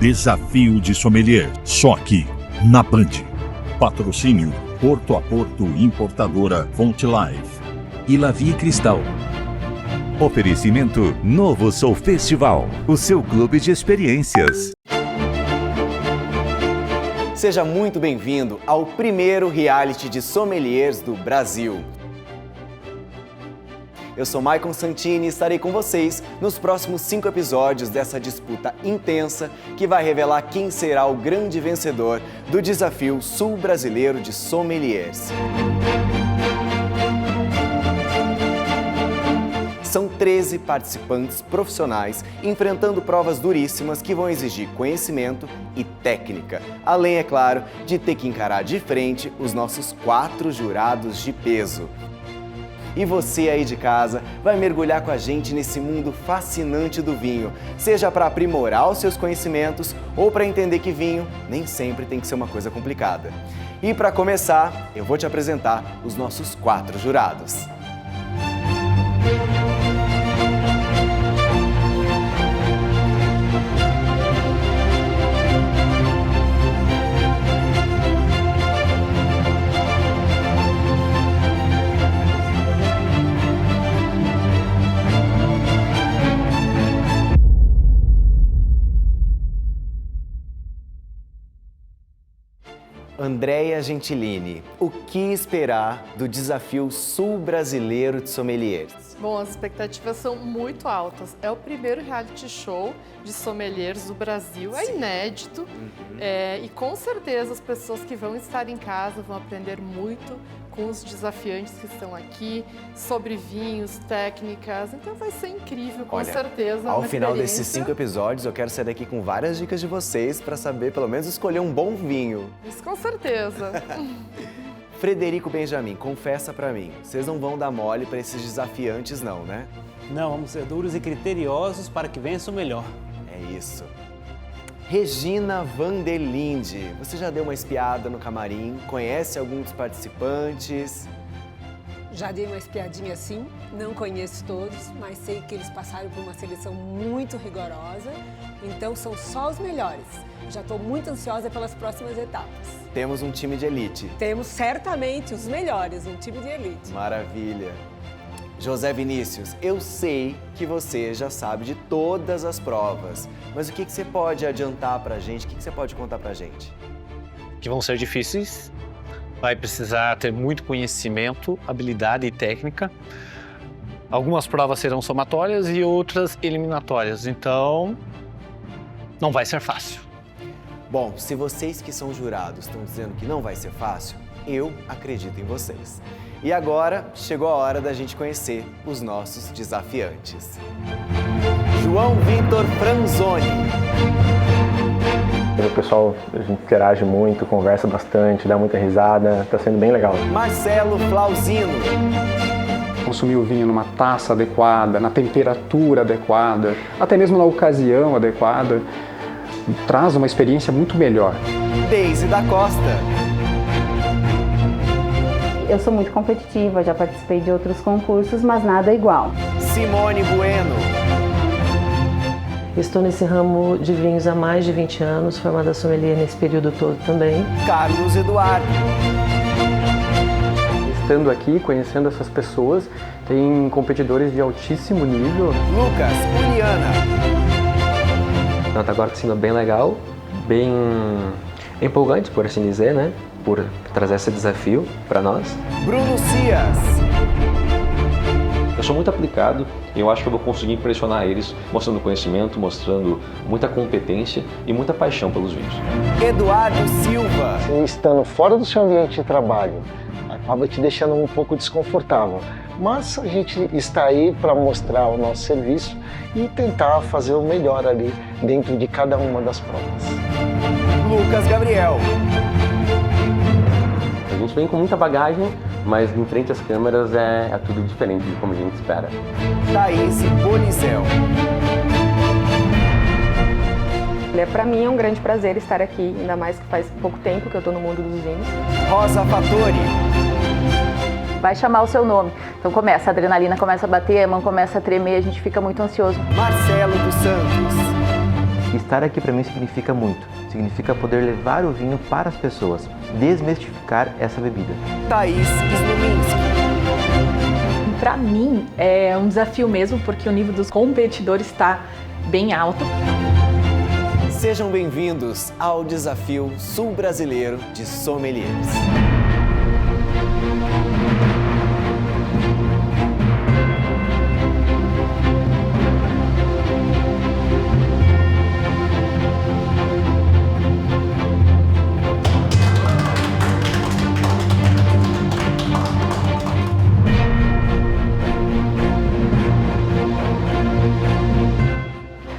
Desafio de Sommelier, só aqui, na Band. Patrocínio Porto a Porto Importadora Fonte Life e Lavi Cristal. Oferecimento Novo Soul Festival, o seu clube de experiências. Seja muito bem-vindo ao primeiro reality de sommeliers do Brasil. Eu sou Maicon Santini e estarei com vocês nos próximos 5 episódios dessa disputa intensa que vai revelar quem será o grande vencedor do Desafio Sul Brasileiro de Sommeliers. São 13 participantes profissionais enfrentando provas duríssimas que vão exigir conhecimento e técnica, além, é claro, de ter que encarar de frente os nossos 4 jurados de peso. E você aí de casa vai mergulhar com a gente nesse mundo fascinante do vinho, seja para aprimorar os seus conhecimentos ou para entender que vinho nem sempre tem que ser uma coisa complicada. E para começar, eu vou te apresentar os nossos 4 jurados. Andréia Gentilini, o que esperar do Desafio Sul Brasileiro de Sommeliers? Bom, as expectativas são muito altas. É o primeiro reality show de sommeliers do Brasil, é inédito. E com certeza as pessoas que vão estar em casa vão aprender muito com os desafiantes que estão aqui, sobre vinhos, técnicas. Então vai ser incrível, com certeza. Ao final desses 5 episódios, eu quero sair daqui com várias dicas de vocês para saber, pelo menos, escolher um bom vinho. Isso com certeza. Frederico Benjamin, confessa pra mim, vocês não vão dar mole para esses desafiantes não, né? Não, vamos ser duros e criteriosos para que vença o melhor. É isso. Regina Vanderlinde, você já deu uma espiada no camarim? Conhece algum dos participantes? Já dei uma espiadinha sim, não conheço todos, mas sei que eles passaram por uma seleção muito rigorosa, então são só os melhores. Já estou muito ansiosa pelas próximas etapas. Temos um time de elite. Temos certamente os melhores, um time de elite. Maravilha. José Vinícius, eu sei que você já sabe de todas as provas, mas o que você pode adiantar pra gente? O que você pode contar pra gente? Que vão ser difíceis, vai precisar ter muito conhecimento, habilidade e técnica. Algumas provas serão somatórias e outras eliminatórias, então não vai ser fácil. Bom, se vocês que são jurados estão dizendo que não vai ser fácil, eu acredito em vocês. E agora chegou a hora da gente conhecer os nossos desafiantes. João Vitor Franzoni. O pessoal, a gente interage muito, conversa bastante, dá muita risada, tá sendo bem legal. Marcelo Flauzino. Consumir o vinho numa taça adequada, na temperatura adequada, até mesmo na ocasião adequada, traz uma experiência muito melhor. Deise da Costa. Eu sou muito competitiva, já participei de outros concursos, mas nada igual. Simone Bueno. Estou nesse ramo de vinhos há mais de 20 anos, formada sommelier nesse período todo também. Carlos Eduardo. Estando aqui, conhecendo essas pessoas, tem competidores de altíssimo nível. Lucas Uliana. Tá agora sendo bem legal, bem empolgante, por assim dizer, né? Por trazer esse desafio para nós. Bruno Cias. Eu sou muito aplicado e eu acho que eu vou conseguir impressionar eles, mostrando conhecimento, mostrando muita competência e muita paixão pelos vinhos. Eduardo Silva. Você estando fora do seu ambiente de trabalho, acaba te deixando um pouco desconfortável. Mas a gente está aí para mostrar o nosso serviço e tentar fazer o melhor ali dentro de cada uma das provas. Lucas Gabriel. A gente vem com muita bagagem, mas em frente às câmeras é tudo diferente de como a gente espera. Thaís Polizel. Para mim é um grande prazer estar aqui, ainda mais que faz pouco tempo que eu estou no mundo dos vinhos. Rosa Fattori. Vai chamar o seu nome. Então começa, a adrenalina começa a bater, a mão começa a tremer, a gente fica muito ansioso. Marcelo dos Santos. Estar aqui para mim significa muito. Significa poder levar o vinho para as pessoas, desmistificar essa bebida. Thaís Sluminski. Para mim é um desafio mesmo, porque o nível dos competidores está bem alto. Sejam bem-vindos ao Desafio Sul Brasileiro de Sommeliers.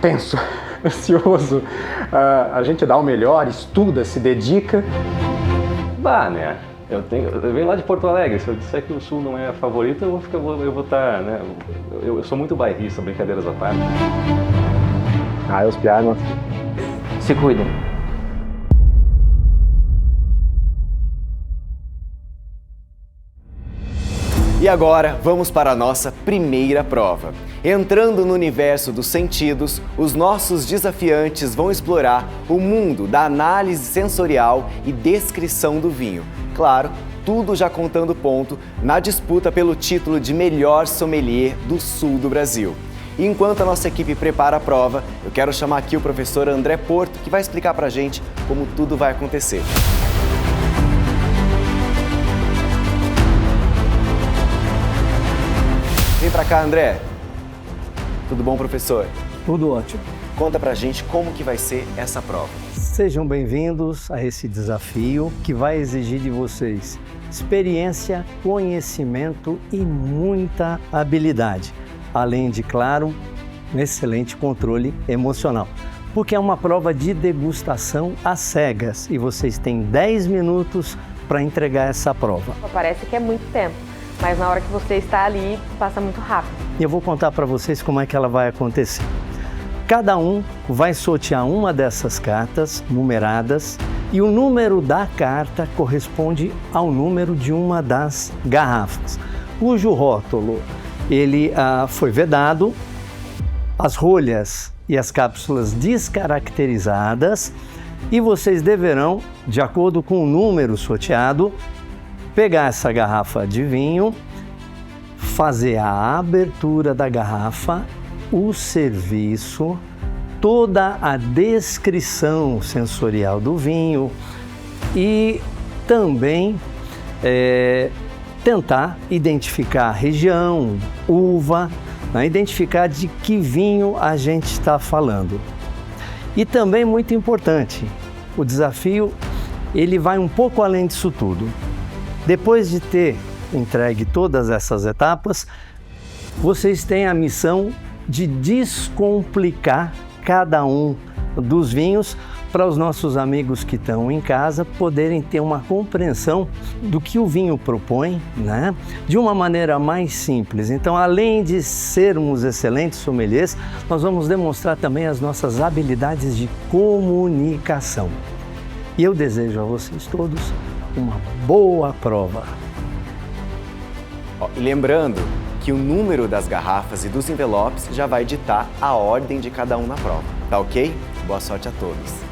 Tenso, ansioso, a gente dá o melhor, estuda, se dedica. Bah, né? Eu venho lá de Porto Alegre, se eu disser que o Sul não é a favorita, eu vou estar, né? Eu sou muito bairrista, brincadeiras à parte. Os pianos. Se cuidem. E agora, vamos para a nossa primeira prova. Entrando no universo dos sentidos, os nossos desafiantes vão explorar o mundo da análise sensorial e descrição do vinho. Claro, tudo já contando ponto na disputa pelo título de melhor sommelier do sul do Brasil. E enquanto a nossa equipe prepara a prova, eu quero chamar aqui o professor André Porto, que vai explicar pra gente como tudo vai acontecer. Vem pra cá, André. Tudo bom, professor? Tudo ótimo. Conta pra gente como que vai ser essa prova. Sejam bem-vindos a esse desafio que vai exigir de vocês experiência, conhecimento e muita habilidade. Além de, claro, um excelente controle emocional. Porque é uma prova de degustação às cegas e vocês têm 10 minutos para entregar essa prova. Parece que é muito tempo, mas na hora que você está ali, passa muito rápido. E eu vou contar para vocês como é que ela vai acontecer. Cada um vai sortear uma dessas cartas numeradas e o número da carta corresponde ao número de uma das garrafas, cujo rótulo ele foi vedado, as rolhas e as cápsulas descaracterizadas, e vocês deverão, de acordo com o número sorteado, pegar essa garrafa de vinho, fazer a abertura da garrafa, o serviço, toda a descrição sensorial do vinho e também tentar identificar a região, uva, né? Identificar de que vinho a gente está falando. E também muito importante, o desafio ele vai um pouco além disso tudo. Depois de ter entregue todas essas etapas, vocês têm a missão de descomplicar cada um dos vinhos para os nossos amigos que estão em casa poderem ter uma compreensão do que o vinho propõe, né? De uma maneira mais simples. Então, além de sermos excelentes sommeliers, nós vamos demonstrar também as nossas habilidades de comunicação. E eu desejo a vocês todos uma boa prova. E lembrando que o número das garrafas e dos envelopes já vai ditar a ordem de cada um na prova. Tá ok? Boa sorte a todos!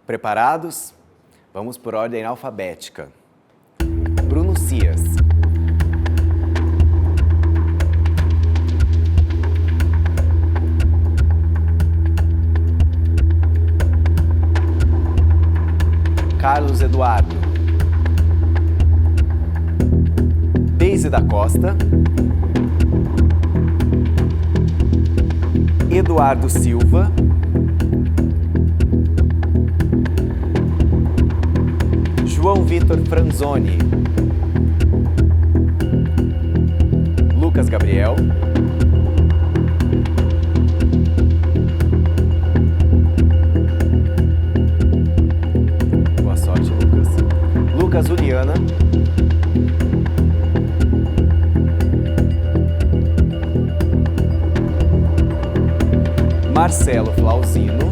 Preparados? Vamos por ordem alfabética. Bruno Cias. Carlos Eduardo. Deise da Costa. Eduardo Silva. João Vitor Franzoni. Lucas Gabriel. Boa sorte, Lucas. Lucas Juliana. Marcelo Flauzino.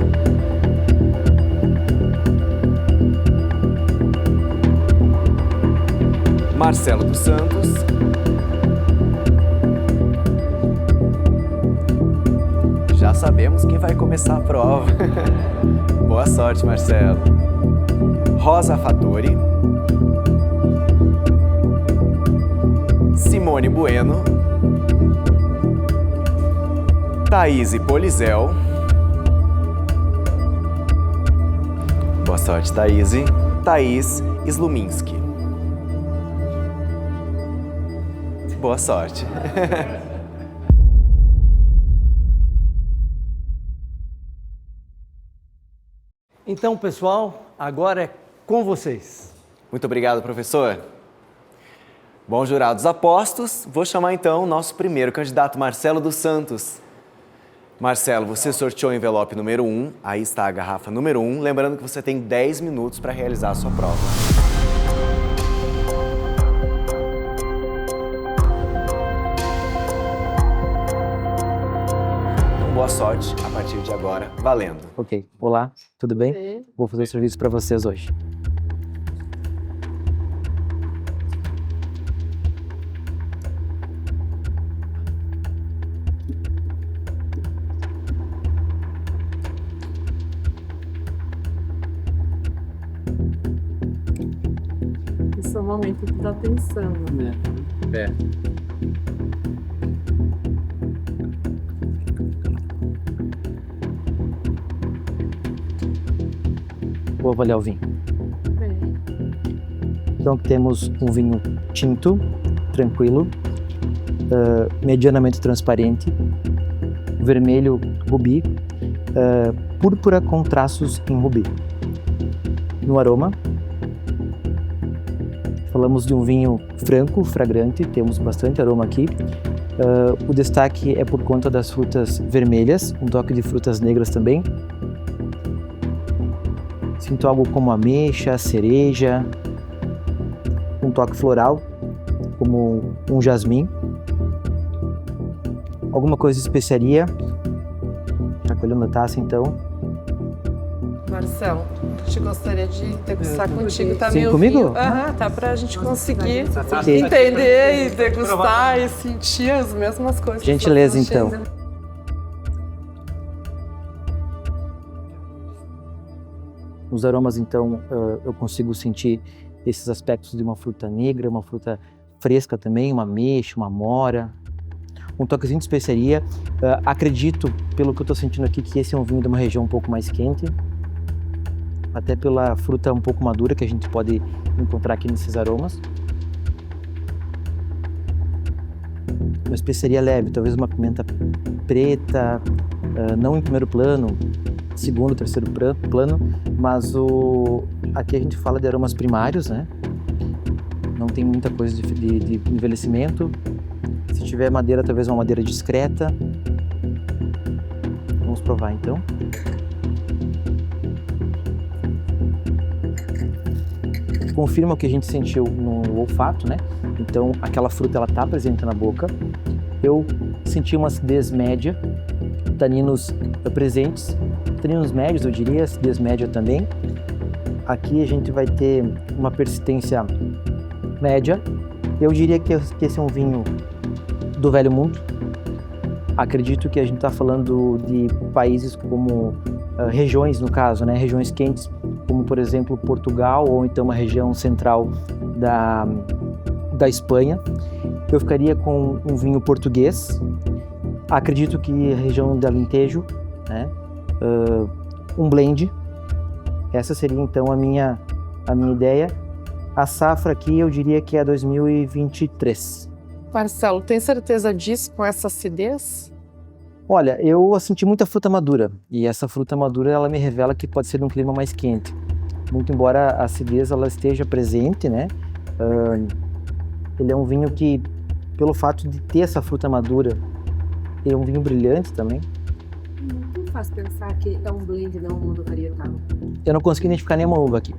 Marcelo dos Santos. sabemos quem vai começar a prova. Boa sorte, Marcelo. Rosa Fattori, Simone Bueno, Thaís Polizel. Boa sorte, Thaís. Thaís Sluminski. Boa sorte. Então, pessoal, agora é com vocês. Muito obrigado, professor. Bom, jurados apostos, vou chamar então o nosso primeiro candidato, Marcelo dos Santos. Marcelo, você sorteou o envelope número 1, aí está a garrafa número 1, lembrando que você tem 10 minutos para realizar a sua prova. Então, boa sorte a partir de agora, valendo. Ok, olá, tudo bem? Sim. Vou fazer o serviço para vocês hoje. Esse é o momento de dar atenção. Né? Vou avaliar o vinho. Então temos um vinho tinto, tranquilo, medianamente transparente, vermelho rubi, púrpura com traços em rubi. No aroma, falamos de um vinho franco, fragrante, temos bastante aroma aqui. O destaque é por conta das frutas vermelhas, um toque de frutas negras também. Sinto algo como ameixa, cereja, um toque floral, como um jasmim. Alguma coisa de especiaria. Já colhendo a taça então. Marcelo, a gente gostaria de degustar contigo, tá? Sim, meio comigo? vinho. Tá pra gente conseguir entender e degustar e sentir as mesmas coisas. Gentileza então. Nos aromas, então, eu consigo sentir esses aspectos de uma fruta negra, uma fruta fresca também, uma ameixa, uma amora, um toquezinho de especiaria. Acredito, pelo que eu estou sentindo aqui, que esse é um vinho de uma região um pouco mais quente, até pela fruta um pouco madura que a gente pode encontrar aqui nesses aromas. Uma especiaria leve, talvez uma pimenta preta, não em primeiro plano, segundo, terceiro plano, mas aqui a gente fala de aromas primários, né? Não tem muita coisa de envelhecimento. Se tiver madeira, talvez uma madeira discreta. Vamos provar então. Confirma o que a gente sentiu no olfato, né? Então aquela fruta ela está presente na boca. Eu senti uma acidez média, taninos presentes, taninos médios eu diria, acidez média também. Aqui a gente vai ter uma persistência média. Eu diria que esse é um vinho do Velho Mundo. Acredito que a gente está falando de países como regiões, no caso, né? Regiões quentes, como por exemplo Portugal ou então uma região central da Espanha. Eu ficaria com um vinho português. Acredito que a região do Alentejo, né? Um blend. Essa seria então a minha ideia. A safra aqui eu diria que é 2023. Marcelo, tem certeza disso com essa acidez? Olha, eu senti muita fruta madura e essa fruta madura ela me revela que pode ser de um clima mais quente. Muito embora a acidez ela esteja presente, né? Ele é um vinho que, pelo fato de ter essa fruta madura, é um vinho brilhante também. O que faz pensar que é um blend, não um uva varietal? Eu não consegui identificar nenhuma uva aqui.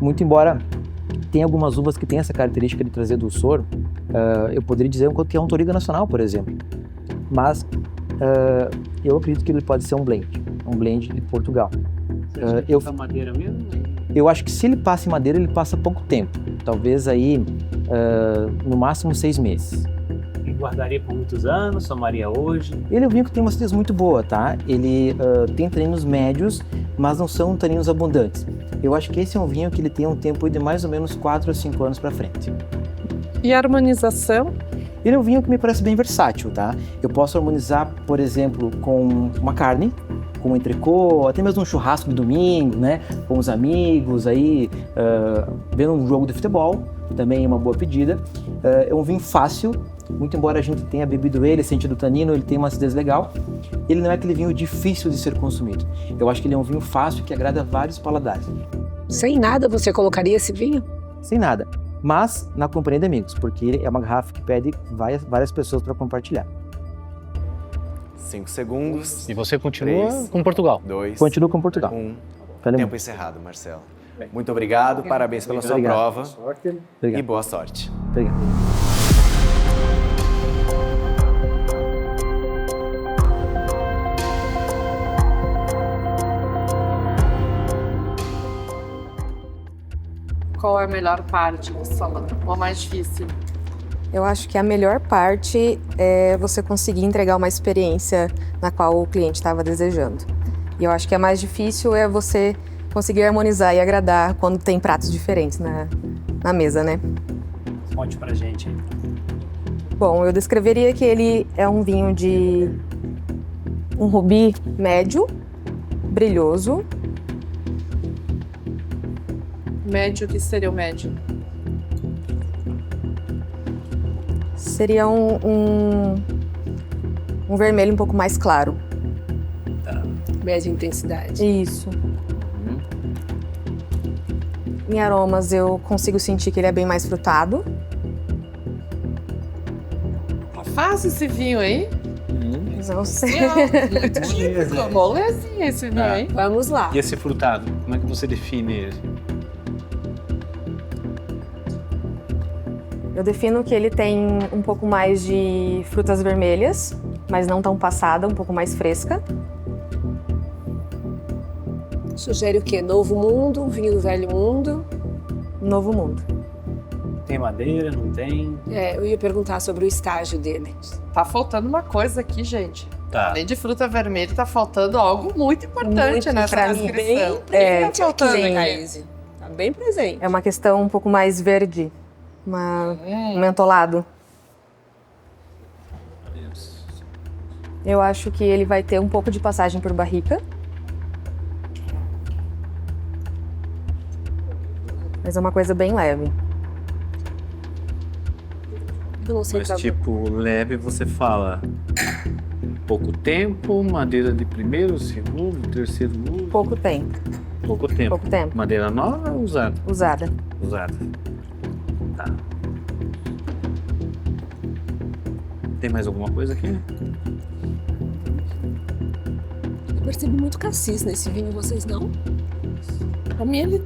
Muito embora tenha algumas uvas que têm essa característica de trazer dulçor, eu poderia dizer que é um Touriga Nacional, por exemplo. Mas eu acredito que ele pode ser um blend de Portugal. Você acha que madeira mesmo? Eu acho que se ele passa em madeira, ele passa pouco tempo. Talvez aí, no máximo 6 meses. guardaria por muitos anos, tomaria hoje? Ele é um vinho que tem uma acidez muito boa, tá? Ele tem taninos médios, mas não são taninos abundantes. Eu acho que esse é um vinho que ele tem um tempo de mais ou menos 4 a 5 anos para frente. E a harmonização? Ele é um vinho que me parece bem versátil, tá? Eu posso harmonizar, por exemplo, com uma carne, com um entrecô, até mesmo um churrasco de domingo, né? Com os amigos aí, vendo um jogo de futebol, também é uma boa pedida. É um vinho fácil, muito embora a gente tenha bebido ele, sentido o tanino, ele tem uma acidez legal. Ele não é aquele vinho difícil de ser consumido. Eu acho que ele é um vinho fácil que agrada vários paladares. Sem nada você colocaria esse vinho? Sem nada, mas na companhia de amigos, porque ele é uma garrafa que pede várias pessoas para compartilhar. 5 segundos. E você continua 3, com Portugal. 2, Continuo com Portugal. 1. Valeu. Tempo encerrado, Marcelo. Muito obrigado, parabéns pela sua prova. Obrigado. E boa sorte. Obrigado. Qual é a melhor parte do salão? Ou a mais difícil? Eu acho que a melhor parte é você conseguir entregar uma experiência na qual o cliente estava desejando. E eu acho que a mais difícil é você conseguir harmonizar e agradar quando tem pratos diferentes na mesa, né? Conte pra gente aí. Bom, eu descreveria que ele é um vinho de um rubi médio, brilhoso. Médio, o que seria o médio? Seria um vermelho um pouco mais claro. Média intensidade. Isso. Em aromas eu consigo sentir que ele é bem mais frutado. Tá fácil esse vinho aí? Não sei. Muito típico, molezinha esse vinho, hein? Vamos lá. E esse frutado, como é que você define ele? Eu defino que ele tem um pouco mais de frutas vermelhas, mas não tão passada, um pouco mais fresca. Sugere o quê? Novo mundo, vinho do velho mundo? Novo mundo. Tem madeira, não tem? Eu ia perguntar sobre o estágio dele. Tá faltando uma coisa aqui, gente. Tá. Além de fruta vermelha, tá faltando algo muito importante nessa descrição. Bem tá faltando aqui, aqui. Tá bem presente. É uma questão um pouco mais verde, um mentolado. Eu acho que ele vai ter um pouco de passagem por barrica. Mas é uma coisa bem leve. Eu não sei. Mas tipo, leve você fala pouco tempo, madeira de primeiro, segundo, terceiro uso? Pouco tempo. Pouco tempo. Pouco tempo. Madeira nova ou usada? Usada. Usada. Tá. Tem mais alguma coisa aqui? Eu percebi muito cassis nesse vinho, vocês não? Pra mim ele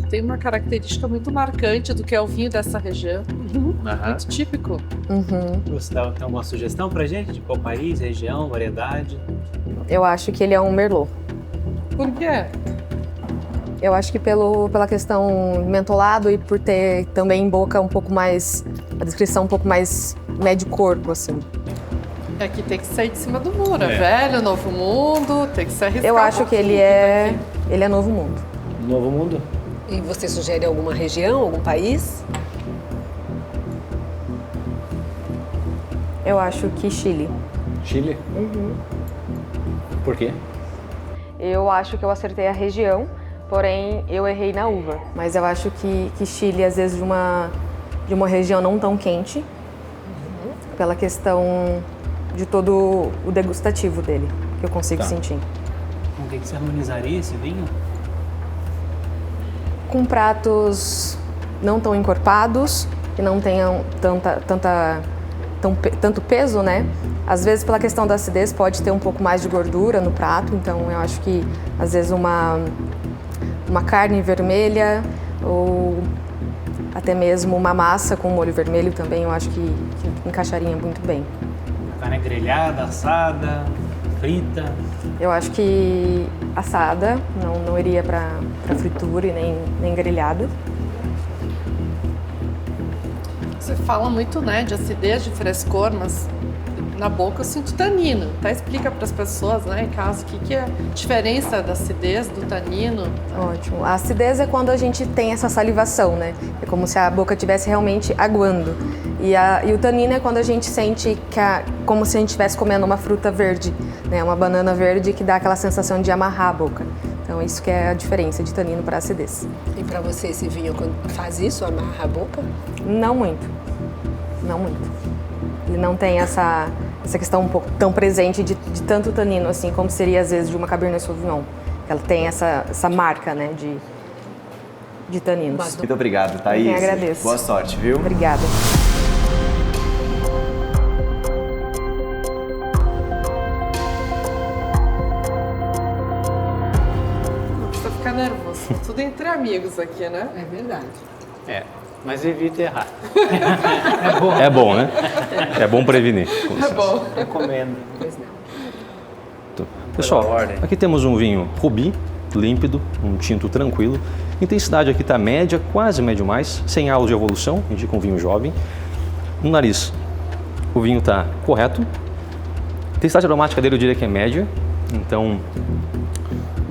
tem uma característica muito marcante do que é o vinho dessa região. Muito típico. Você tem alguma sugestão pra gente? De qual país, região, variedade? Eu acho que ele é um Merlot. Por quê? Eu acho que pela questão mentolado e por ter também em boca um pouco mais, a descrição um pouco mais médio corpo, assim. É que tem que sair de cima do muro. Velho, novo mundo, tem que se arriscar. Eu acho que ele é novo mundo. Novo mundo? E você sugere alguma região, algum país? Eu acho que Chile. Chile? Por quê? Eu acho que eu acertei a região, porém eu errei na uva. Mas eu acho que Chile, às vezes, de uma região não tão quente, pela questão de todo o degustativo dele, que eu consigo sentir. Com o que você harmonizaria esse vinho? Com pratos não tão encorpados, que não tenham tanto peso, né? Às vezes, pela questão da acidez, pode ter um pouco mais de gordura no prato, então eu acho que, às vezes, uma carne vermelha ou até mesmo uma massa com molho vermelho também, eu acho que encaixaria muito bem. Carne grelhada, assada, frita? Eu acho que assada, não iria para fritura e nem grelhada. Você fala muito, né, de acidez, de frescor, mas na boca eu sinto tanino. Tá? Explica para as pessoas, né, em casa, o que é a diferença da acidez, do tanino. Ótimo. A acidez é quando a gente tem essa salivação, né? É como se a boca estivesse realmente aguando. E o tanino é quando a gente sente como se a gente estivesse comendo uma fruta verde, né? Uma banana verde que dá aquela sensação de amarrar a boca. Então, isso que é a diferença de tanino para acidez. E para você, esse vinho faz isso, amarra a boca? Não muito. Não muito. Ele não tem essa questão um pouco tão presente de tanto tanino, assim, como seria, às vezes, de uma Cabernet Sauvignon. Ela tem essa marca, né, de taninos. Muito obrigado, Thaís. Eu agradeço. Boa sorte, viu? Obrigada. Ficar nervoso. Tudo entre amigos aqui, né? É verdade. Mas evita errar. É bom, né? É bom prevenir. É bom. Recomendo. Pessoal, aqui temos um vinho Rubi, límpido, um tinto tranquilo. Intensidade aqui está média, quase médio mais, sem halo de evolução, indica um vinho jovem. No nariz, o vinho está correto. A intensidade aromática dele eu diria que é média. Então,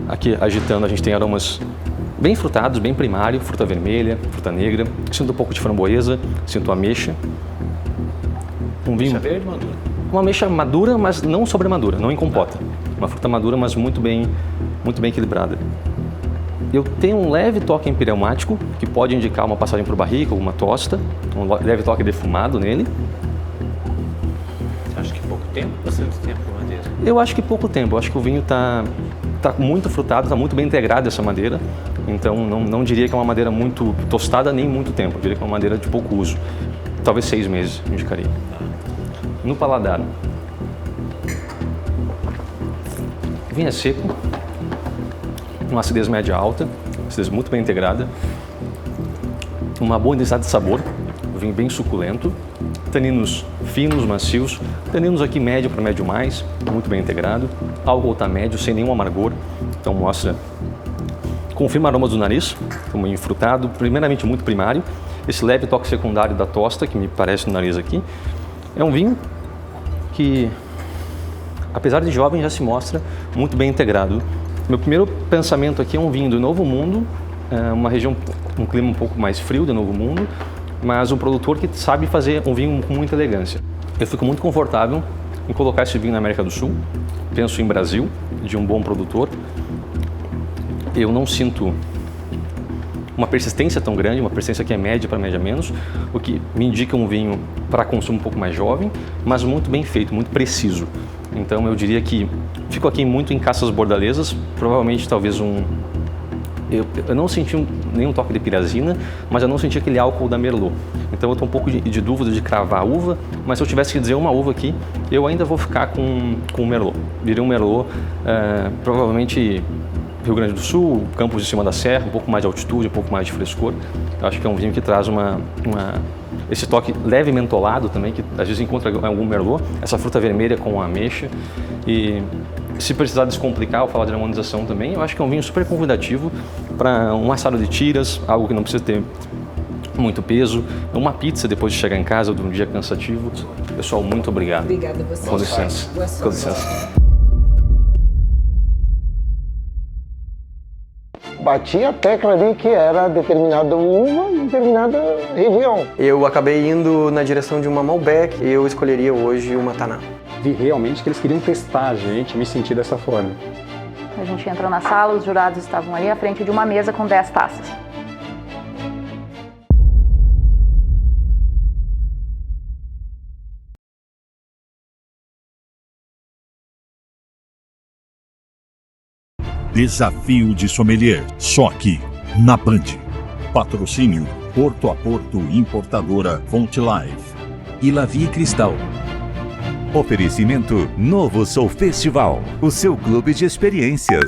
aqui agitando a gente tem aromas bem frutados, bem primário, fruta vermelha, fruta negra. Sinto um pouco de framboesa, sinto ameixa. Um vinho... Ameixa verde madura? Uma ameixa madura, mas não sobremadura, não em compota. Uma fruta madura, mas muito bem equilibrada. Eu tenho um leve toque empiremático, que pode indicar uma passagem por barrica ou uma tosta. Um leve toque defumado nele. Acho que pouco tempo, bastante tempo a madeira. Eu acho que pouco tempo. Eu acho que o vinho está muito frutado, está muito bem integrado essa madeira. Então não diria que é uma madeira muito tostada nem muito tempo. Eu diria que é uma madeira de pouco uso. Talvez 6 meses, indicaria. No paladar. O vinho é seco. Uma acidez média alta. Acidez muito bem integrada. Uma boa intensidade de sabor. O vinho bem suculento. Taninos finos, macios. Taninos aqui médio para médio mais. Muito bem integrado. Álcool está médio, sem nenhum amargor. Então mostra... Confirma aromas do nariz, como enfrutado, primeiramente muito primário. Esse leve toque secundário da tosta, que me parece no nariz aqui. É um vinho que, apesar de jovem, já se mostra muito bem integrado. Meu primeiro pensamento aqui é um vinho do Novo Mundo, uma região, um clima um pouco mais frio do Novo Mundo, mas um produtor que sabe fazer um vinho com muita elegância. Eu fico muito confortável em colocar esse vinho na América do Sul. Penso em Brasil, de um bom produtor. Eu não sinto uma persistência tão grande, uma persistência que é média para média menos, o que me indica um vinho para consumo um pouco mais jovem, mas muito bem feito, muito preciso. Então eu diria que fico aqui muito em caças bordalesas, provavelmente talvez eu não senti nenhum toque de pirazina, mas eu não senti aquele álcool da Merlot. Então eu estou um pouco de dúvida de cravar a uva, mas se eu tivesse que dizer uma uva aqui, eu ainda vou ficar com o Merlot. Diria um Merlot, provavelmente Rio Grande do Sul, Campos de Cima da Serra, um pouco mais de altitude, um pouco mais de frescor. Eu acho que é um vinho que traz esse toque leve mentolado também, que às vezes encontra em algum Merlot, essa fruta vermelha com ameixa. E se precisar descomplicar ou falar de harmonização também, eu acho que é um vinho super convidativo para um assado de tiras, algo que não precisa ter muito peso, uma pizza depois de chegar em casa de um dia cansativo. Pessoal, muito obrigado. Obrigada a você. Com licença. Boa sorte. Com licença. Bati a tecla ali que era determinada uva e determinada região. Eu acabei indo na direção de uma Malbec, eu escolheria hoje uma Taná. Vi realmente que eles queriam testar a gente, me senti dessa forma. A gente entrou na sala, os jurados estavam ali à frente de uma mesa com 10 taças. Desafio de Sommelier, só aqui, na Band. Patrocínio, Porto a Porto Importadora Fonte Live. E Lavie Cristal. Oferecimento Novo Soul Festival, o seu clube de experiências.